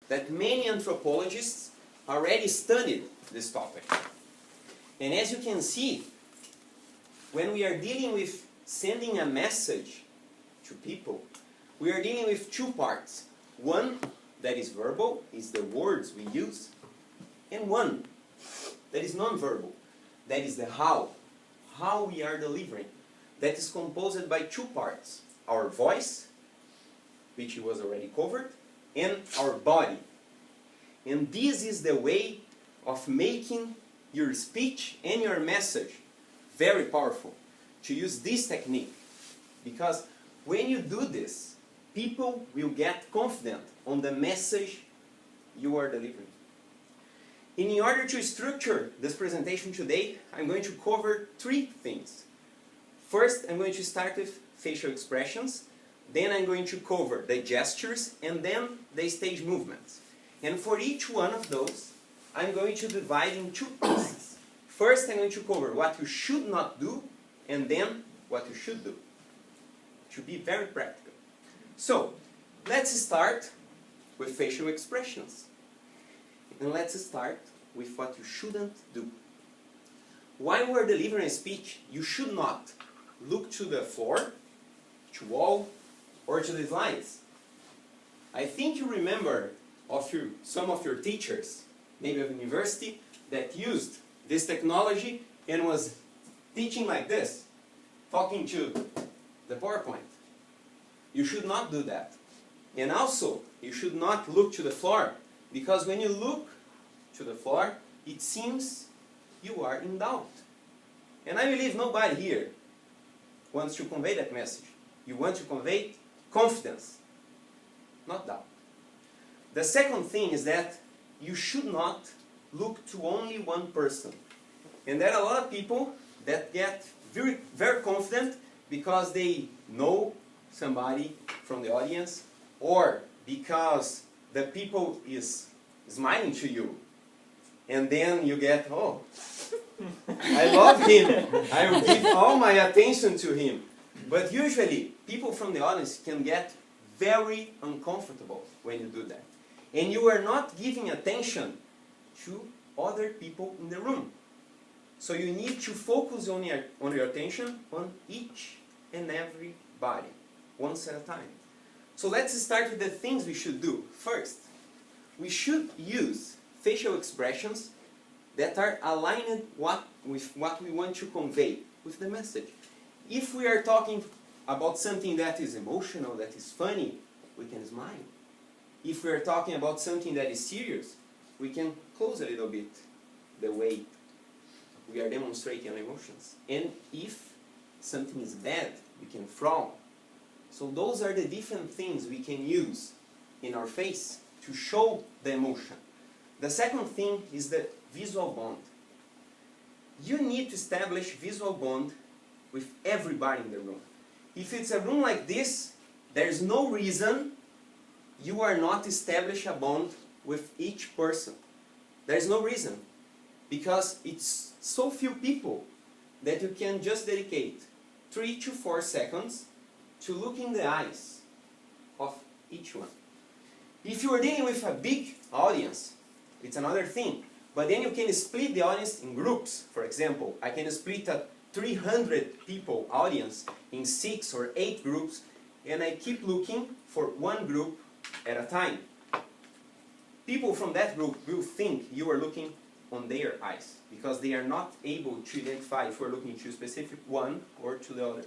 that many anthropologists already studied this topic. And as you can see, when we are dealing with sending a message to people, we are dealing with two parts. One that is verbal, is the words we use, and one that is non-verbal, that is the how we are delivering. That is composed by two parts, our voice, which was already covered, and our body. And this is the way of making your speech and your message very powerful, to use this technique. Because when you do this, people will get confident on the message you are delivering. In order to structure this presentation today, I'm going to cover three things. First, I'm going to start with facial expressions, then I'm going to cover the gestures, and then the stage movements. And for each one of those, I'm going to divide in two pieces. First, I'm going to cover what you should not do, and then what you should do. To be very practical. So, let's start with facial expressions. And let's start with what you shouldn't do. While we're delivering a speech, you should not look to the floor, to wall, or to the slides. I think you remember some of your teachers, maybe of university, that used this technology and was teaching like this, talking to the PowerPoint. You should not do that. And also, you should not look to the floor, because when you look to the floor, it seems you are in doubt. And I believe nobody here wants to convey that message. You want to convey confidence, not doubt. The second thing is that you should not look to only one person. And there are a lot of people that get very, very confident because they know somebody from the audience, or because the people is smiling to you. And then you get, oh, I love him. I will give all my attention to him. But usually, people from the audience can get very uncomfortable when you do that. And you are not giving attention to other people in the room. So you need to focus on your attention on each and every body, once at a time. So let's start with the things we should do. First, we should use facial expressions that are aligned with what we want to convey with the message. If we are talking about something that is emotional, that is funny, we can smile. If we are talking about something that is serious, we can close a little bit the way we are demonstrating our emotions. And if something is bad, we can frown. So those are the different things we can use in our face to show the emotion. The second thing is the visual bond. You need to establish visual bond with everybody in the room. If it's a room like this, there's no reason you are not establish a bond with each person. There's no reason. Because it's so few people that you can just dedicate 3 to 4 seconds to look in the eyes of each one. If you are dealing with a big audience, it's another thing. But then you can split the audience in groups. For example, I can split a 300 people audience in 6 or 8 groups, and I keep looking for one group at a time. People from that group will think you are looking on their eyes, because they are not able to identify if we're looking to a specific one or to the other.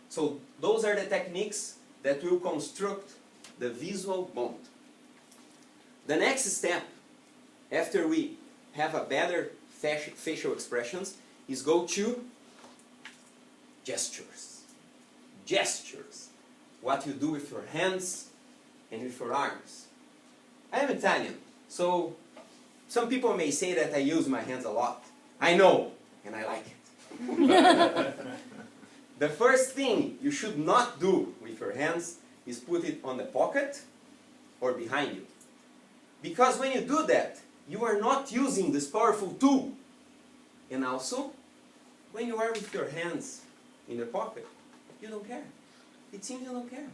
So those are the techniques that will construct the visual bond. The next step, after we have a better facial expressions, is go to gestures. Gestures. What you do with your hands and with your arms. I am Italian, so some people may say that I use my hands a lot. I know, and I like it. The first thing you should not do with your hands is put it on the pocket or behind you. Because when you do that, you are not using this powerful tool. And also, when you are with your hands in the pocket, you don't care. It seems you don't care.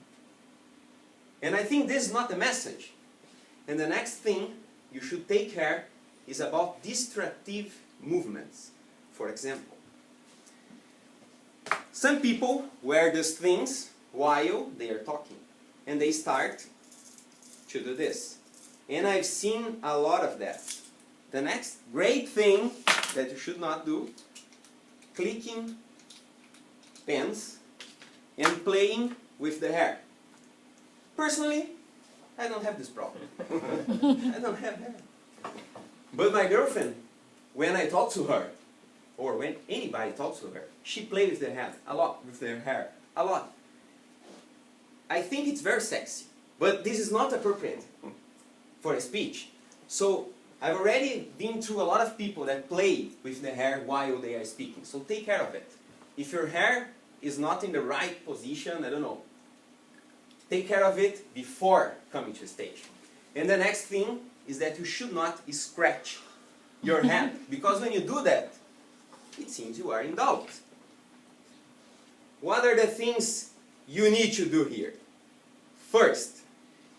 And I think this is not the message. And the next thing you should take care is about distractive movements. For example, some people wear these things while they are talking, and they start to do this. And I've seen a lot of that. The next great thing that you should not do, clicking pens and playing with the hair. Personally, I don't have this problem. I don't have hair. But my girlfriend, when I talk to her, or when anybody talks to her, she plays with the hair a lot, with their hair a lot. I think it's very sexy, but this is not appropriate for a speech. So I've already been through a lot of people that play with the hair while they are speaking. So take care of it. If your hair is not in the right position, I don't know, take care of it before coming to the stage. And the next thing is that you should not scratch your head, because when you do that, it seems you are in doubt. What are the things you need to do here? First,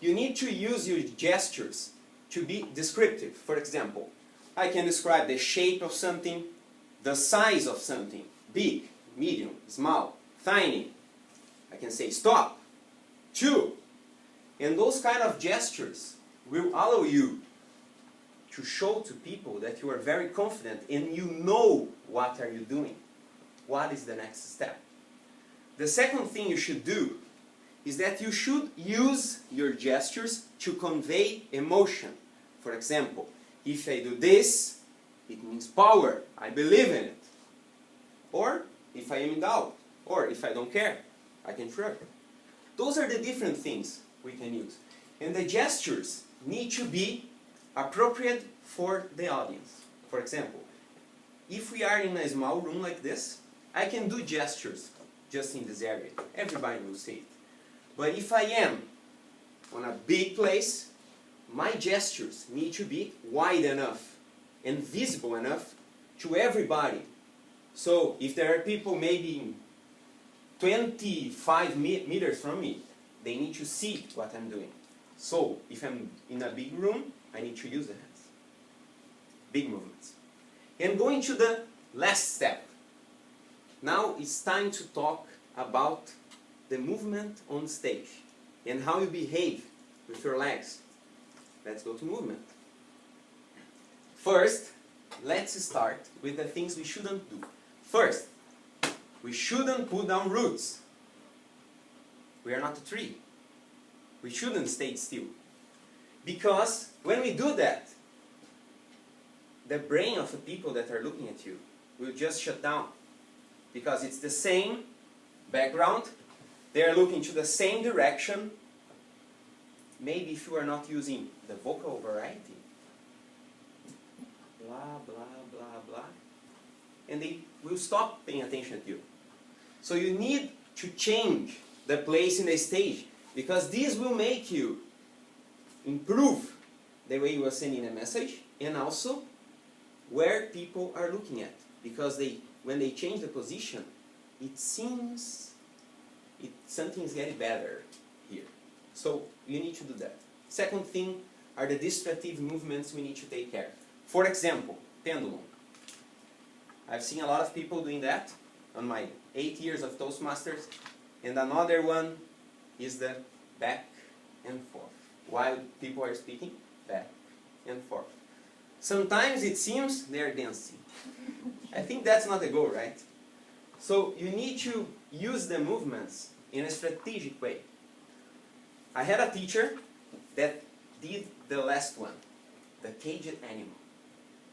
you need to use your gestures to be descriptive. For example, I can describe the shape of something, the size of something, big, medium, small, tiny. I can say stop, chew. And those kind of gestures will allow you to show to people that you are very confident and you know what are you doing. What is the next step? The second thing you should do is that you should use your gestures to convey emotion. For example, if I do this, it means power. I believe in it. Or if I am in doubt. Or if I don't care, I can shrug. Those are the different things we can use. And the gestures need to be appropriate for the audience. For example, if we are in a small room like this, I can do gestures just in this area. Everybody will see it. But if I am on a big place, my gestures need to be wide enough and visible enough to everybody. So if there are people maybe 25 meters from me, they need to see what I'm doing. So if I'm in a big room, I need to use the hands. Big movements. And going to the last step. Now it's time to talk about the movement on stage and how you behave with your legs. Let's go to movement. First, let's start with the things we shouldn't do. First, we shouldn't put down roots. We are not a tree. We shouldn't stay still. Because when we do that, the brain of the people that are looking at you will just shut down. Because it's the same background, they are looking to the same direction. Maybe if you are not using the vocal variety, blah, blah, blah, blah, and they will stop paying attention to you. So you need to change the place in the stage, because this will make you improve the way you are sending a message, and also where people are looking at. Because when they change the position, it seems something is getting better here. So you need to do that. Second thing are the distractive movements we need to take care. For example, pendulum. I've seen a lot of people doing that on my 8 years of Toastmasters. And another one is the back and forth. While people are speaking, back and forth. Sometimes it seems they're dancing. I think that's not the goal, right? So you need to use the movements in a strategic way. I had a teacher that did the last one, the caged animal,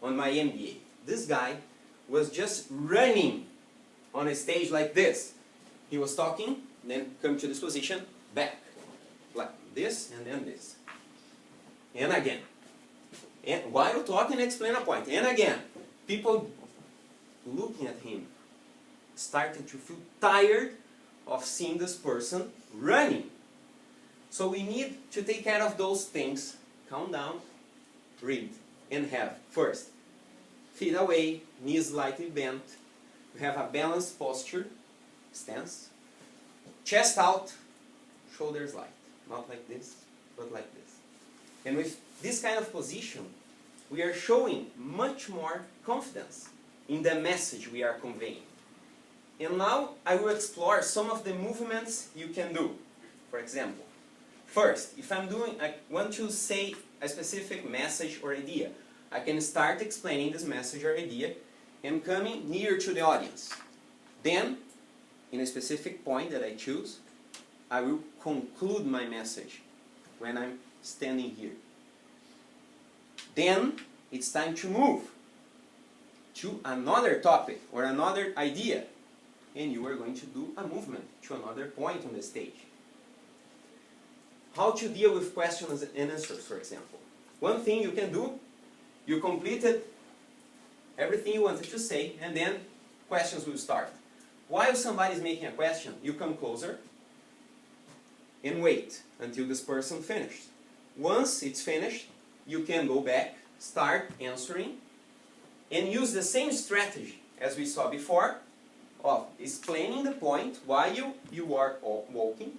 on my MBA. This guy was just running on a stage like this. He was talking, then come to this position, back, like this, and then this. And again. And while talking, explain a point. And again. People looking at him started to feel tired of seeing this person running. So we need to take care of those things. Calm down, breathe, and have, first, feet away, knees slightly bent. You have a balanced posture, stance. Chest out, shoulders light. Not like this, but like this. And with this kind of position, we are showing much more confidence in the message we are conveying. And now I will explore some of the movements you can do. For example, first, if I want to say a specific message or idea, I can start explaining this message or idea and coming near to the audience. Then, in a specific point that I choose, I will conclude my message when I'm standing here. Then, it's time to move to another topic or another idea. And you are going to do a movement to another point on the stage. How to deal with questions and answers, for example. One thing you can do, you completed everything you wanted to say, and then questions will start. While somebody is making a question, you come closer and wait until this person finishes. Once it's finished, you can go back, start answering, and use the same strategy as we saw before of explaining the point while you are walking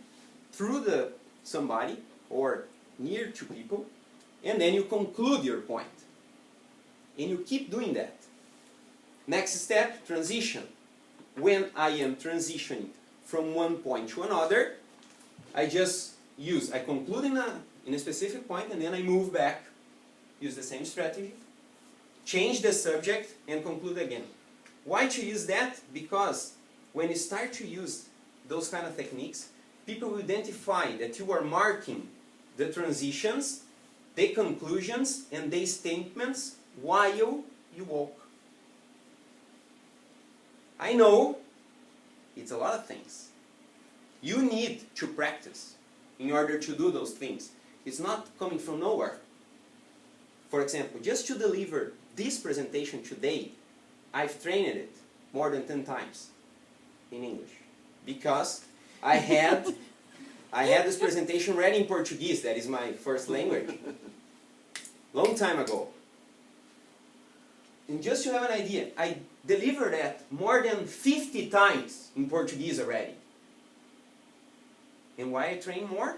through somebody or near to people, and then you conclude your point. And you keep doing that. Next step, transition. When I am transitioning from one point to another, I conclude in a specific point, and then I move back, use the same strategy, change the subject, and conclude again. Why to use that? Because when you start to use those kind of techniques, people will identify that you are marking the transitions, the conclusions, and the statements while you walk. I know it's a lot of things. You need to practice in order to do those things. It's not coming from nowhere. For example, just to deliver this presentation today, I've trained it more than 10 times in English. Because I had this presentation ready in Portuguese, that is my first language, long time ago. And just to have an idea, I delivered that more than 50 times in Portuguese already. And why I train more?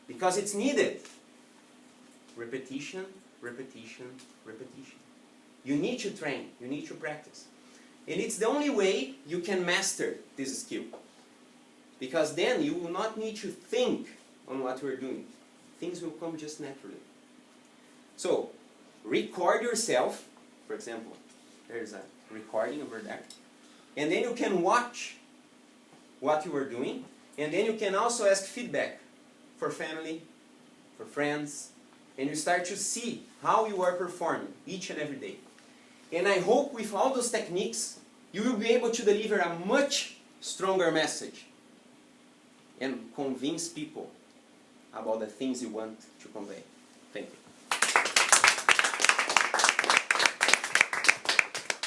Because it's needed. Repetition, repetition, repetition. You need to train, you need to practice. And it's the only way you can master this skill. Because then you will not need to think on what you're doing. Things will come just naturally. So, record yourself. For example, there's a recording over there. And then you can watch what you are doing. And then you can also ask feedback for family, for friends. And you start to see how you are performing each and every day. And I hope with all those techniques, you will be able to deliver a much stronger message and convince people about the things you want to convey. Thank you.